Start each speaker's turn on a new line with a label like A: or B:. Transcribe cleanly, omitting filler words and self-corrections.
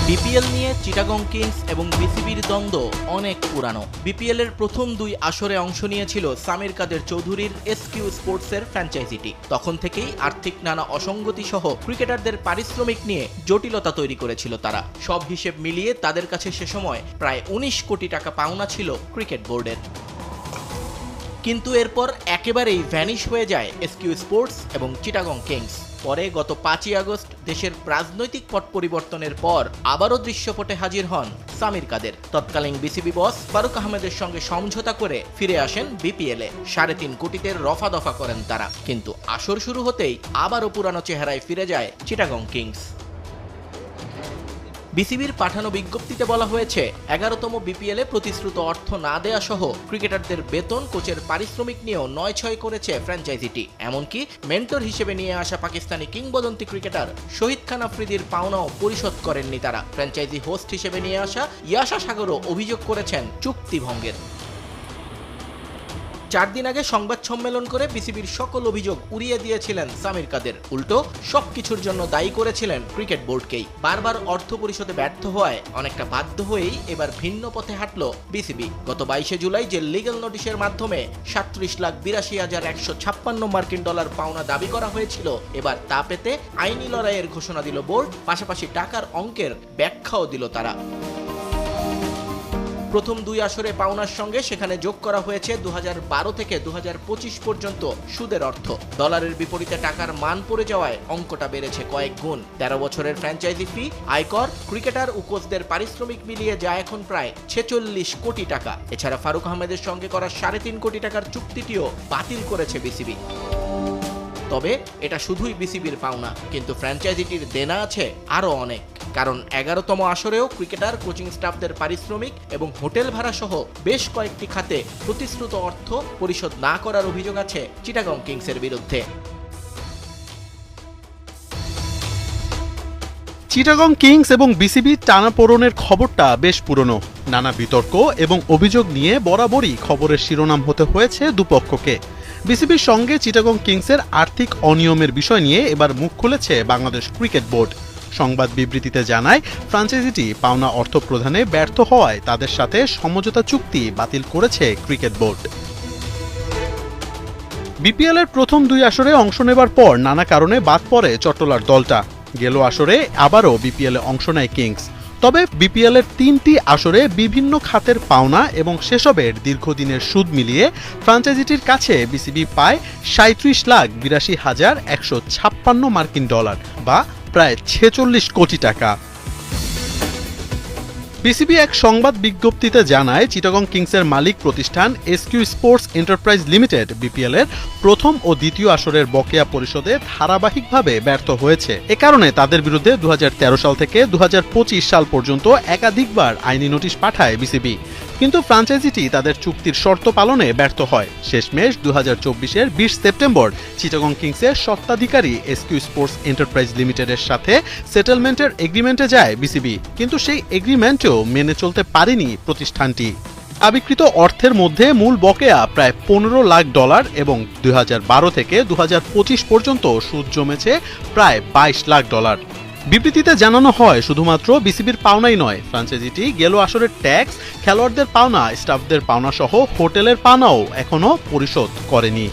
A: BPL নিয়ে Chittagong Kings এবং বিসিবির দ্বন্দ্ব অনেক পুরানো। বিপিএল এর প্রথম দুই আসরে অংশ নিয়েছিল সামির কাদের চৌধুরীর এসকিউ স্পোর্টসের ফ্র্যাঞ্চাইজিটি। তখন থেকেই আর্থিক নানা অসঙ্গতি সহ ক্রিকেটারদের পারিশ্রমিক নিয়ে জটিলতা তৈরি করেছিল তারা। সব হিসেব মিলিয়ে তাদের কাছে সে সময় প্রায় ১৯ কোটি টাকা পাওনা ছিল ক্রিকেট বোর্ডের। কিন্তু এরপর একেবারেই ভ্যানিশ হয়ে যায় এসকিউ স্পোর্টস এবং চিটাগং কিংস। পরে গত ৫ই আগস্ট দেশের রাজনৈতিক পট পরিবর্তনের পর আবারও দৃশ্যপটে হাজির হন সামির কাদের। তৎকালীন বিসিবি বস ফারুক আহমেদের সঙ্গে সমঝোতা করে ফিরে আসেন বিপিএলে। ৩.৫ কোটিতে রফা দফা করেন তারা। কিন্তু আসর শুরু হতেই আবারও পুরানো চেহারায় ফিরে যায় চিটাগং কিংস। বিসিবির পাঠানো বিজ্ঞপ্তিতে বলা হয়েছে ১১তম বিপিএলে প্রতিশ্রুত অর্থ না দেয়া সহ ক্রিকেটারদের বেতন, কোচের পারিশ্রমিক নিয়েও ৯-৬ করেছে ফ্র্যাঞ্চাইজিটি। এমনকি মেন্টর হিসেবে নিয়ে আসা পাকিস্তানি কিংবদন্তি ক্রিকেটার শহীদ খান আফ্রিদির পাওনাও পরিশোধ করেননি তারা। ফ্র্যাঞ্চাইজি হোস্ট হিসেবে নিয়ে আসা ইয়াশা সাগরও অভিযোগ করেছেন চুক্তি ভঙ্গের। ৪ দিন আগে সংবাদ সম্মেলন করে বিসিবির সকল অভিযোগ উড়িয়ে দিয়েছিলেন সামির কাদের। উল্টো সবকিছুর জন্য দায়ী করেছিলেন ক্রিকেট বোর্ডকেই। বারবার অর্থ পরিশোধে ব্যর্থ হওয়ায় অনেকটা বাধ্য হয়েই এবার ভিন্ন পথে হাঁটল বিসিবি। গত ২২শে জুলাই যে লিগ্যাল নোটিশের মাধ্যমে ৩৭,৮২,১৫৬ মার্কিন ডলার পাওনা দাবি করা হয়েছিল, এবার তা পেতে আইনি লড়াইয়ের ঘোষণা দিল বোর্ড। পাশাপাশি টাকার অঙ্কের ব্যাখ্যাও দিল তারা। প্রথম দুই আসরে পাওনার সঙ্গে সেখানে যোগ করা হয়েছে ২০১২ থেকে ২০২৫ পর্যন্ত সুদের অর্থ। ডলারের বিপরীতে টাকার মান পড়ে যাওয়ায় অঙ্কটা বেড়েছে কয়েক গুণ। ১৩ বছরের ফ্র্যাঞ্চাইজি ফি, আয়কর, ক্রিকেটার ও কোচদের পারিশ্রমিক মিলিয়ে যায় এখন প্রায় ৪৬ কোটি টাকা। এছাড়া ফারুক আহমেদের সঙ্গে করা ৩.৫ কোটি টাকার চুক্তিটিও বাতিল করেছে বিসিবি। তবে এটা শুধুই বিসিবির পাওনা, কিন্তু ফ্র্যাঞ্চাইজিটির দেনা আছে আরও অনেক। কারণ ১১তম আসরেও ক্রিকেটার, কোচিং স্টাফদের পারিশ্রমিক এবং হোটেল ভাড়া সহ বেশ কয়েকটি খাতে প্রতিশ্রুত অর্থ পরিশোধ না করার অভিযোগ আছে চিটাগং কিংসের বিরুদ্ধে।
B: চিটাগং কিংস এবং বিসিবি টানাপোড়েনের খবরটা বেশ পুরনো। নানা বিতর্ক এবং অভিযোগ নিয়ে বরাবরই খবরের শিরোনাম হতে হয়েছে দুপক্ষকে। বিসিবির সঙ্গে চিটাগং কিংসের আর্থিক অনিয়মের বিষয় নিয়ে এবার মুখ খুলেছে বাংলাদেশ ক্রিকেট বোর্ড। সংবাদ বিবৃতিতে জানায়, ফ্র্যাঞ্চাইজিটি পাওনা অর্থ প্রদানে ব্যর্থ হওয়ায় তাদের সাথে সমঝোতা চুক্তি বাতিল করেছে ক্রিকেট বোর্ড। বিপিএল এর প্রথম দুই আসরে অংশ নেবার পর নানা কারণে বাদ পড়ে চট্টলার দলটা। গেল আসরে আবারও বিপিএলে অংশ নেয় কিংস। তবে বিপিএল এর ৩টি আসরে বিভিন্ন খাতের পাওনা এবং সেসবের দীর্ঘদিনের সুদ মিলিয়ে ফ্র্যাঞ্চাইজিটির কাছে বিসিবি পায় ৩৭,৮২,১৫৬ মার্কিন ডলার বা প্রায় ৪৬ কোটি টাকা। বিসিবি এক সংবাদ বিজ্ঞপ্তিতে জানায়, চিটাগং কিংসের মালিক প্রতিষ্ঠান SQ sports enterprise limited BPL এর প্রথম ও দ্বিতীয় আসরের বকেয়া পরিশোধে ধারাবাহিকভাবে ব্যর্থ হয়েছে। এ কারণে তাদের বিরুদ্ধে ২০১৩ সাল থেকে ২০২৫ সাল পর্যন্ত একাধিকবার আইনি নোটিশ পাঠায় বিসিবি। কিন্তু ফ্র্যাঞ্চাইজিটি তাদের চুক্তির শর্ত পালনে ব্যর্থ হয়। শেষমেশ ২০২৪-এর ২০ সেপ্টেম্বর চিটাগং কিংসের স্বত্বাধিকারী এসকিউ স্পোর্টস এন্টারপ্রাইজ লিমিটেডের সাথে সেটেলমেন্টের এগ্রিমেন্টে যায় বিসিবি। কিন্তু সেই এগ্রিমেন্টেও মেনে চলতে পারেনি প্রতিষ্ঠানটি। আবিকৃত অর্থের মধ্যে মূল বকেয়া প্রায় ১৫ লাখ ডলার এবং ২০১২ থেকে ২০২৫ পর্যন্ত সুদ জমেছে প্রায় ২২ লাখ ডলার। বিবৃতিতে জানানো হয়, শুধুমাত্র বিসিবির পাওনাই নয়, ফ্র্যাঞ্চাইজিটি গেল আসরের ট্যাক্স, খেলোয়াড়দের পাওনা, স্টাফদের পাওনা সহ হোটেলের পাওনাও এখনো পরিশোধ করেনি।